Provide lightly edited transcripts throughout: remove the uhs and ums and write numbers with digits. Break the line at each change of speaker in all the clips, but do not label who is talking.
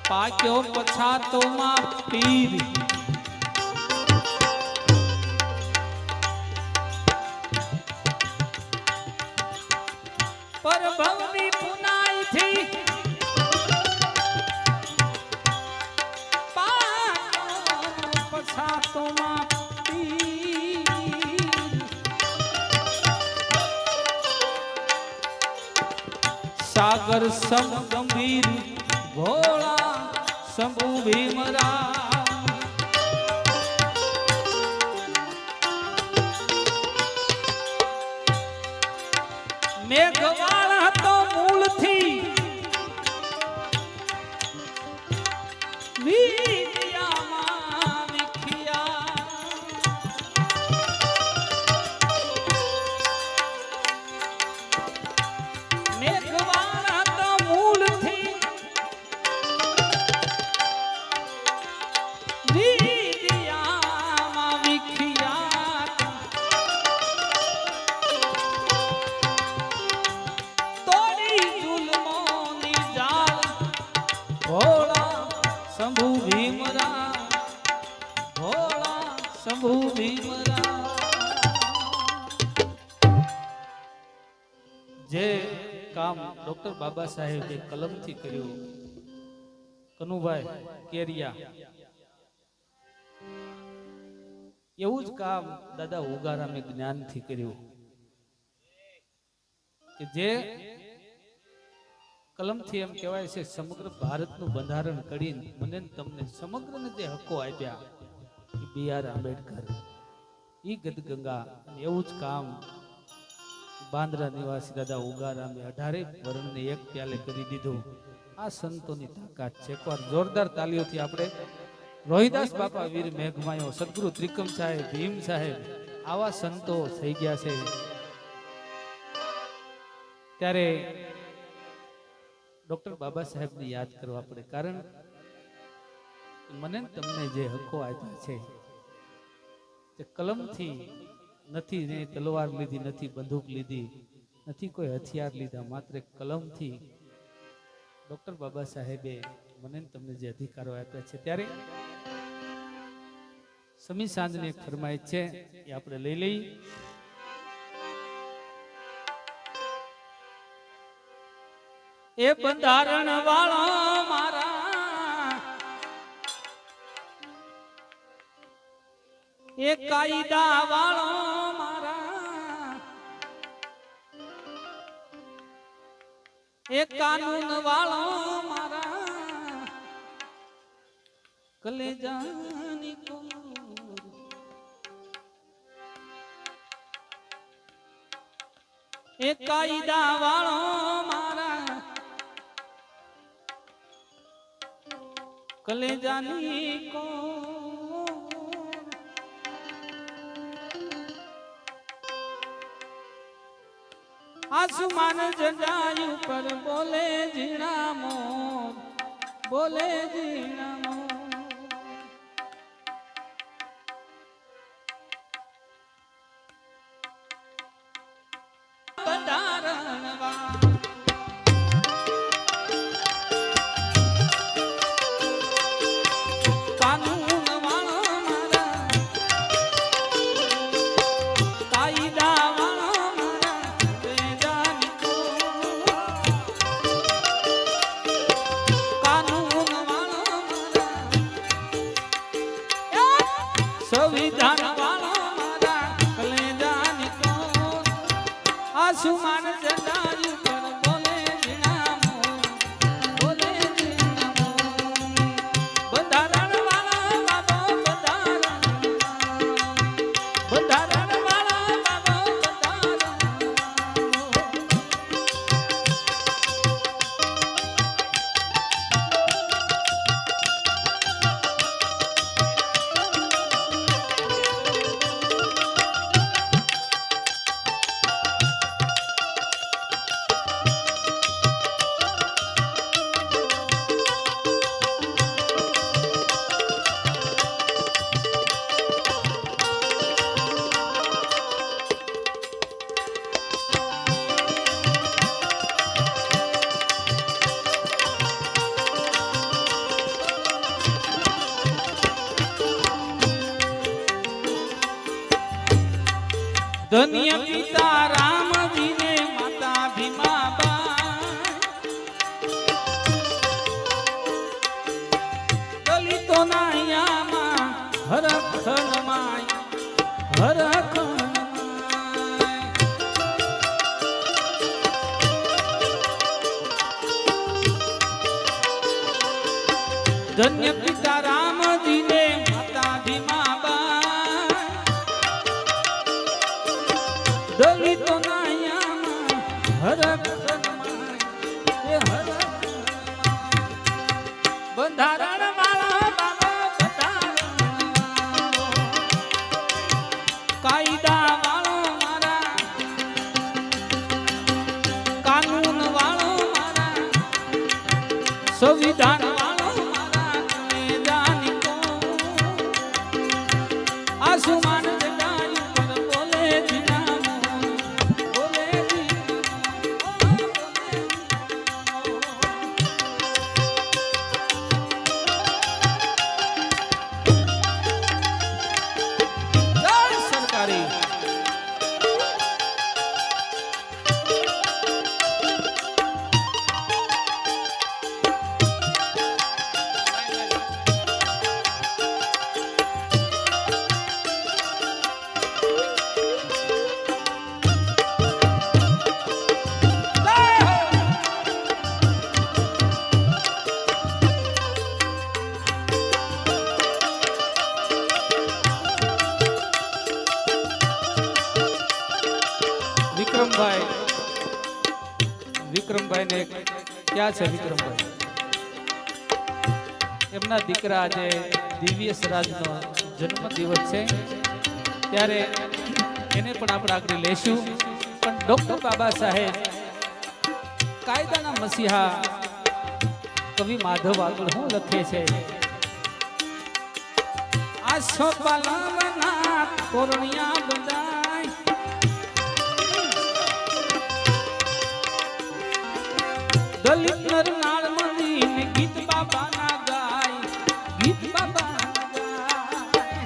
પાક્યો પછાતો માં પીર પરભવની પુનાઈ થી પાક્યો પછાતો માં પીર સાગર સમ ગંભીર ભોળા શંભુ ભીમરા મેઘવાળા તો મૂળથી વિદ્યામાં વિખ્યા મેઘવાળા તો મૂળથી વિદ્યામાં વિખ્યા તોડી જુલમોની જાળ ભોળા શંભુ ભીમરા ભોળા શંભુ ભીમરા જે કામ ડોક્ટર બાબા સાહેબે કલમથી કર્યું કનુભાઈ કેરિયા એવું જ કામ દાદા ઉગારામે જ્ઞાનથી કર્યું કે જે કલમથી એમ કહેવાય છે સમગ્ર ભારતનું બંધારણ કરીને મને તમને સમગ્રને જે હકો આપ્યા એ બી.આર. આંબેડકર ઈ ગદગંગા એવું જ કામ બાંદ્રા નિવાસી દાદા ઉગારામે 18 વર્ણને એક પ્યાલે કરી દીધું. આ સંતોની તાકાત છે. એકવાર જોરદાર તાલીઓથી આપણે રોહિદાસ બાપા વીર મેઘમાયો સદગુરુ ત્રિકમ સાહેબ ભીમ સાહેબ આવા સંતો થઈ ગયા છે ત્યારે ડોક્ટર બાબા સાહેબને યાદ કરવા પડે. કારણ મને તમને જે હકો આપ્યા છે તે કલમથી નથી ને તલવાર લીધી નથી બંદૂક લીધી નથી કોઈ હથિયાર લીધા માત્ર કલમથી ડોક્ટર બાબા સાહેબે મને તમને જે અધિકારો આપ્યા છે ત્યારે સમી સાંજની એક ફરમાઈશ છે એ આપણે લઈ લઈ. એ બંધારણ વાળો મારા એ કાયદા વાળો મારા એ કાનૂન વાળો મારા કલેજાની કોર એ કાયદા વાળો મારા કલેજાની કોર આસમાન જજાયું પર બોલે ઝીણા મોર બોલે ઝીણા મોર બંધારણ વાળો ધન્ય પિતા રામજીને માતા ભીમાબાઈ, દલિતોના યામાં હરખન માય હરખન ધન્ય પિતા રામજીને માતા ભીમાબાઈ, દલિતોના યામાં હરખન માય હરખન બંધારણ વાળા બાબા બંધારણ કાયદા વાળો મારા કાનૂન વાળો મારા સંવિધાન વાળો મારા જાની કો આસમાન જગાયું પર બોલે જીના બોલે સરકારી વિક્રમભાઈ ને ક્યાં છે વિક્રમભાઈ? એમના દીકરા આજે દિવ્ય સ્વરાજનો જન્મ દિવસ છે ત્યારે એને પણ આપણે આગળ લેશું. પણ ડોક્ટર બાબા સાહેબ કાયદાના મસીહા કવિ માધવ આગળ શું લખે છે? આ સોપાલના તોરણિયા બંધાય, દલિત નર નાળ મળીને ગીત બાબા ના ગાય, ગીત બાબા ના ગાય.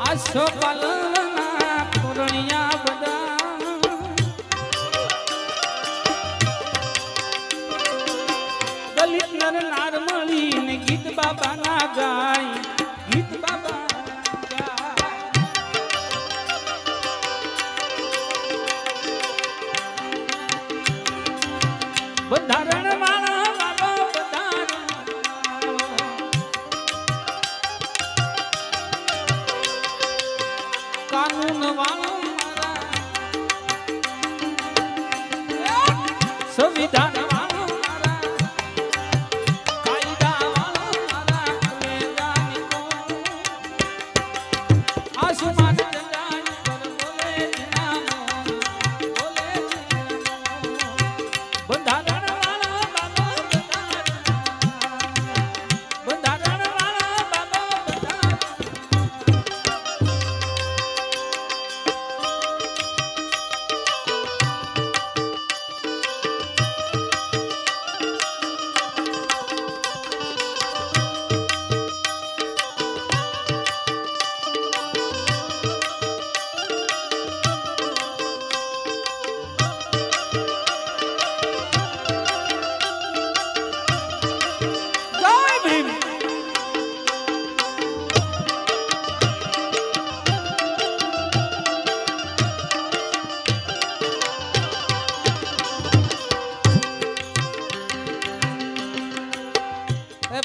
આ સોપાલના તોરણિયા બંધાય, દલિત નર નાળ મળીને ગીત બાબા ના ગાય, ગીત બાબા બંધારણ વાળા બાબા બંધારણ કાનૂન વાળો મારા સંવિધાન વાળો મારા કાયદા વાળો મારા જાની કો આસમાન જગાયું પર બોલે જીનામો બોલે જીનામો બંધારણ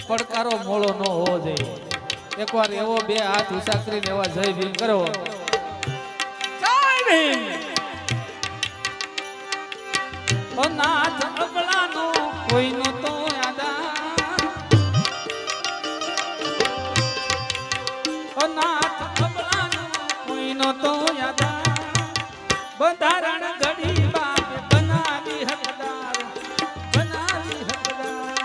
પડકારો મોળો ન હોવો જોઈએ. એકવાર એવો બે હાથ ઊંચા કરીને એવા જય ભીમ કરો. જય ભીમ. નાથ અબળાનો કોઈનો તો યાદા, નાથ અબળાનો કોઈનો તો યાદા, બંધારણ ઘડી બાપ બનાવી હકદાર, બનાવી હકદાર.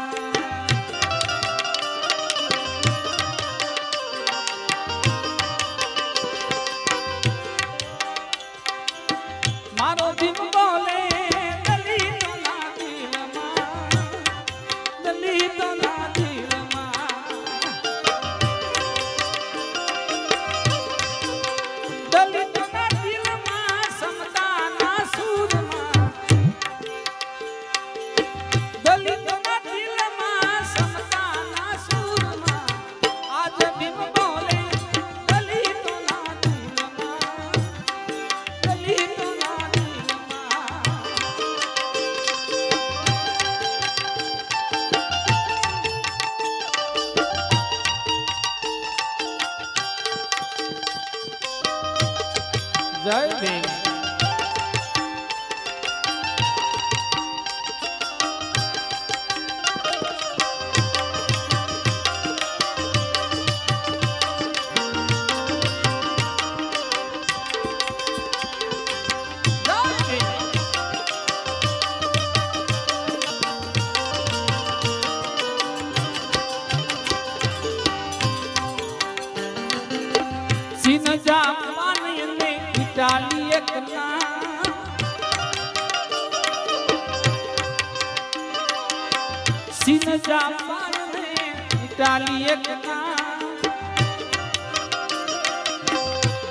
મારો ભીમ બોલે દલિતોના દિલમાં, દલિતોના દિલમાં એક નામ સિન જાપાન ને ઇટાલી એક નામ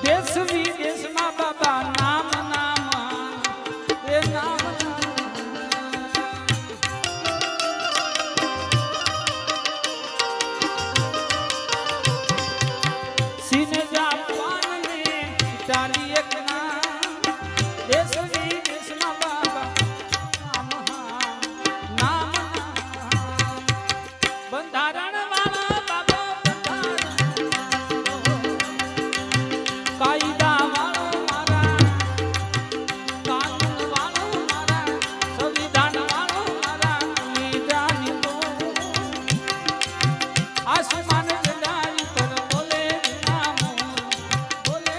દેશ વિદેશમાં બાબા નામ નામ એ નામ સિન જાપાન ને ઇટાલી એક નામ દેશ વિદેશમાં બાબા નામ બંધારણ વાળા બાબા કાયદા વાળો મારા કાનૂન વાળો મારા સંવિધાન વાળો મારા વિધાની તો આસમાન જડાઈ પર બોલે નામ બોલે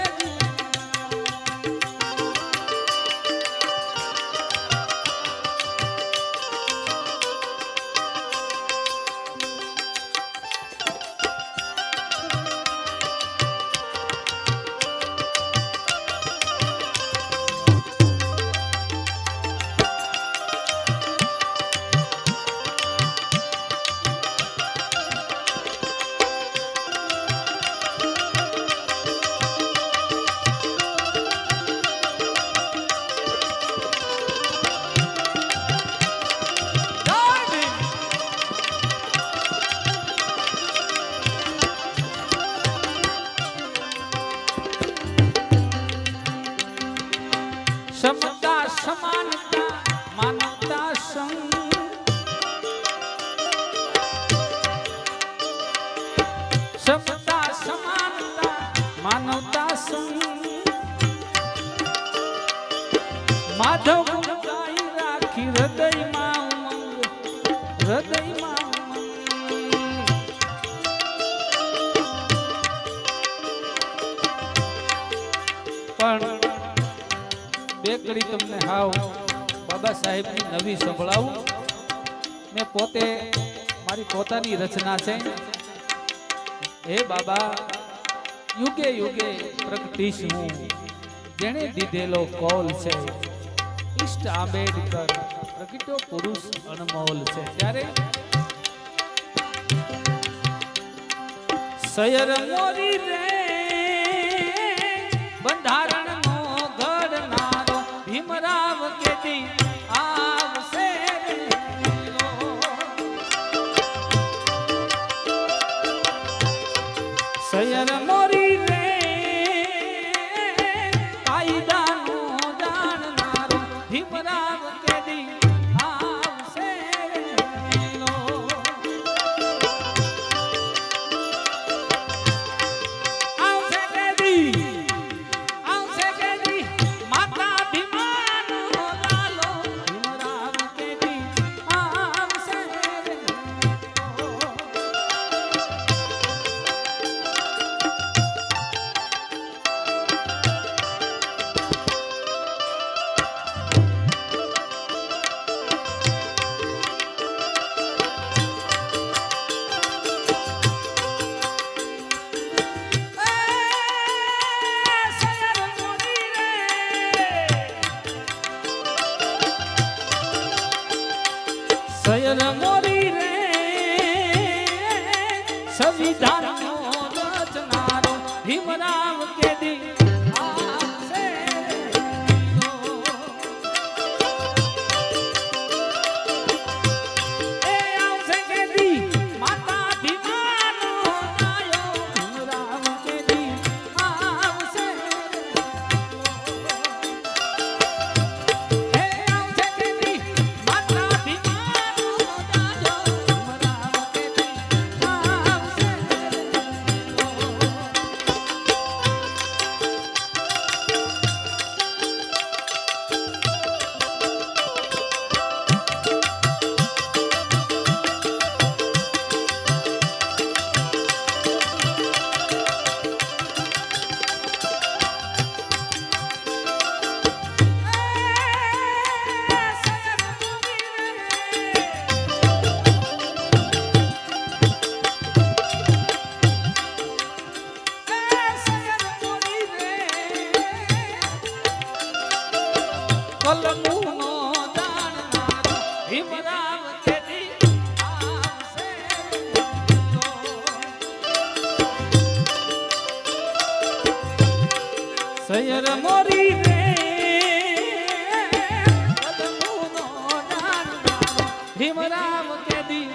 સમતા સમાનતા માનવતા સંગ સમતા સમાનતા માનવતા સંગ માધવ ગુણ ગાઈ રાખી હૃદયમાં ઉમંગ હૃદયમાં ઉમંગ પણ બે કડી તમને હાવ બાબા સાહેબની નવી સંભળાવું મેં પોતે મારી પોતાની રચના છે હે બાબા યુગે યુગે પ્રગટીશ હું જેણે દીધેલો કોલ છે ઈષ્ટ આંબેડકર પ્રગટ્યો પુરુષ અનમોલ છે ત્યારે સયર મોરી રે બંધારણ ભીમરાવ કેદી આવશે સયર મોરી રે કાયદાનો જાણનારો ભીમરાવ કેદી આવશે આવશે કેદી સયર મોરી રે સંવિધાનનો રચનારો ભીમરાવ કેદી આવશે એ આવશે કેદી માતા ભીમાનો આયો ભીમરાવ કેદી આવશે એ આવશે કેદી માતા ભીમા કલમુનો જાણનારો ભીમરાવ તેદી આવશે સૈયર મોરી રે કલમુનો જાણનારો ભીમરાવ તેદી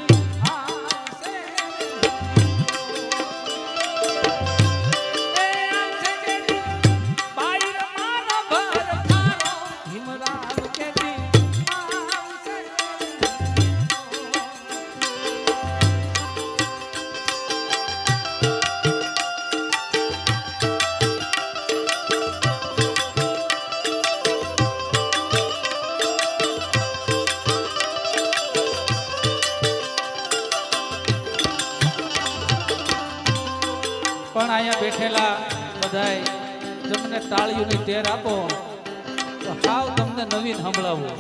પણ અહીંયા બેઠેલા બધાય તમને તાળીઓની ટેર આપો તો હાવ તમને નવીન સંભળાવું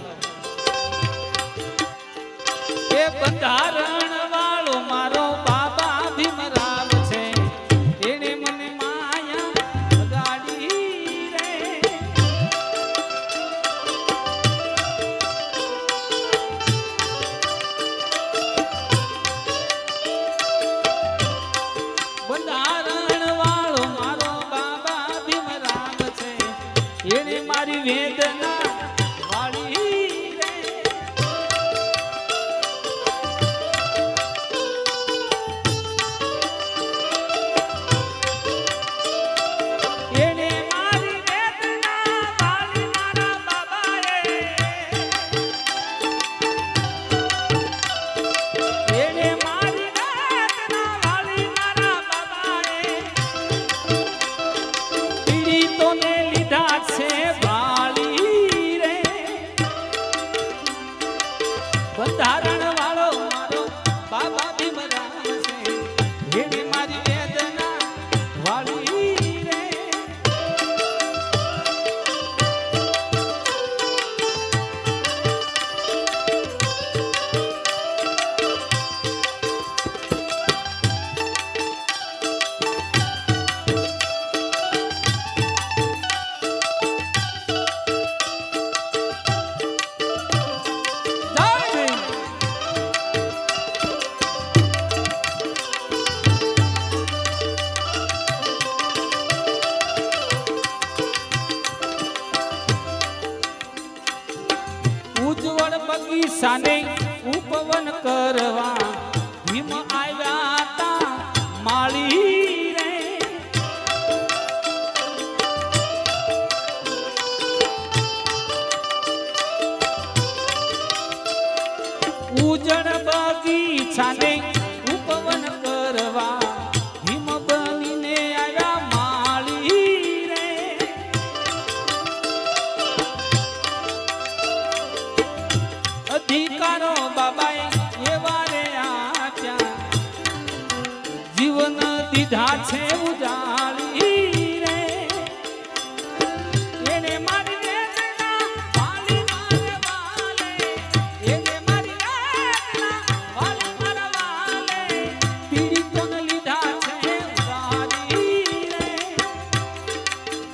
એ બંધારણ વાળો મારો બાબા ભીમરાવ છે એને મને માયા ગાડી રે બંધારણ એને મારી વેદના વાળી રે એને મારી વેદના વાળી મારા બાબાએ એને મારી વેદના વાળી મારા બાબાએ પીડિતોને લીધા છે વાળી રે બંધારણ વાળો મારો બાબા ભીમરાવ છે એને મારી વેદના વાળી રે ઉજ્જવળ બગીચાને ઉપવન કરવા ભીમ આવ્યા તા માળી રે ઉજ્જવળ બગીચાને ઉપવન કરવા ભીમ બનીને આવ્યા માળી રે અધિકારો બાબાએ એવા રે આપ્યા જીવન દીધા છે ઉજાળી રે એને મારી વેદના વાલી મારે વાલે એને મારી વેદના વાલી મારા વાલે પીડિતોને લીધા છે ઉજાળી રે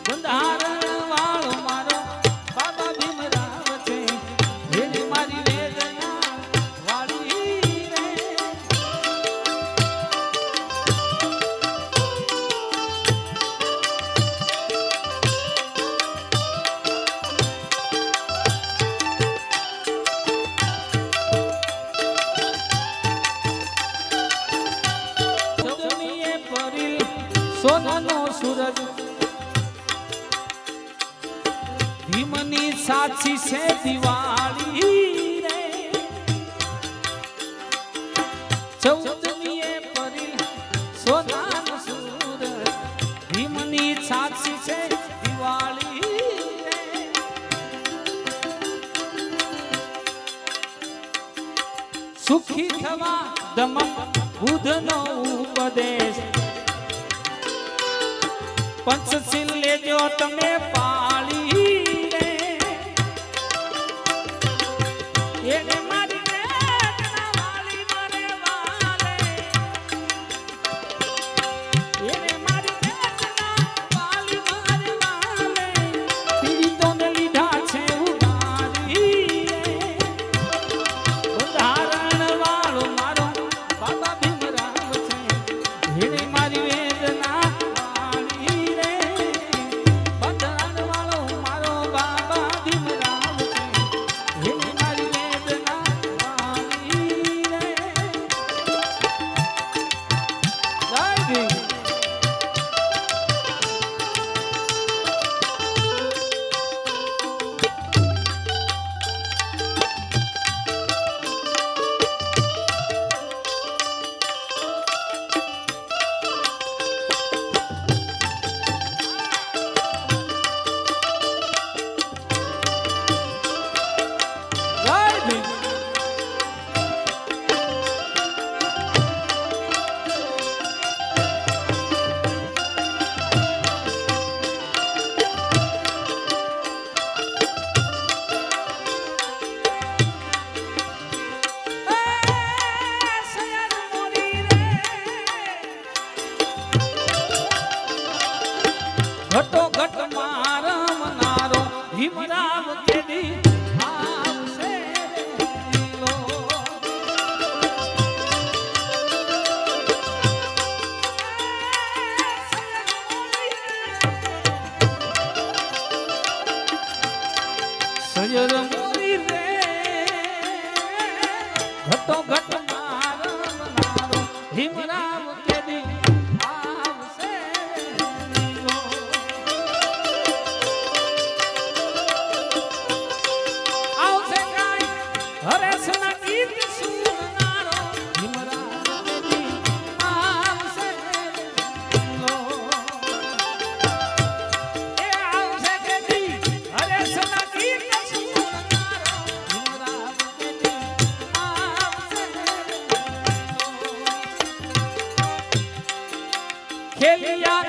બંધારણ વાળો મારો બાબા ભીમરાવ છે એને મારી સોનાનો સૂરજ ભીમની સાચી છે દિવાળી રે 14મીએ પરી સોનાનો સૂરજ ભીમની સાચી છે દિવાળી રે સુખી થવા દમન બુધનો ઉપદેશ પંચશીલ લેજો તમે પાળી રે એને મારી વેદના વાલી મારે વાલે એને મારી વેદના વાલી મારે વાલે પીડિતોને લીધા છે ઉધાર ભીમરાવ કેદી આવશે લો. સયર મોરી રે ઘટો ઘટ મારો ભીમરાવ કેદી આવશે લો. આવશે કાંઈ હરેશના ગીત સુરનારો ભીમરાવ કેદી આવશે લો. એ આવશે કેદી હરેશના ગીત સુરનારો ભીમરાવ કેદી આવશે લો. ખેલિયા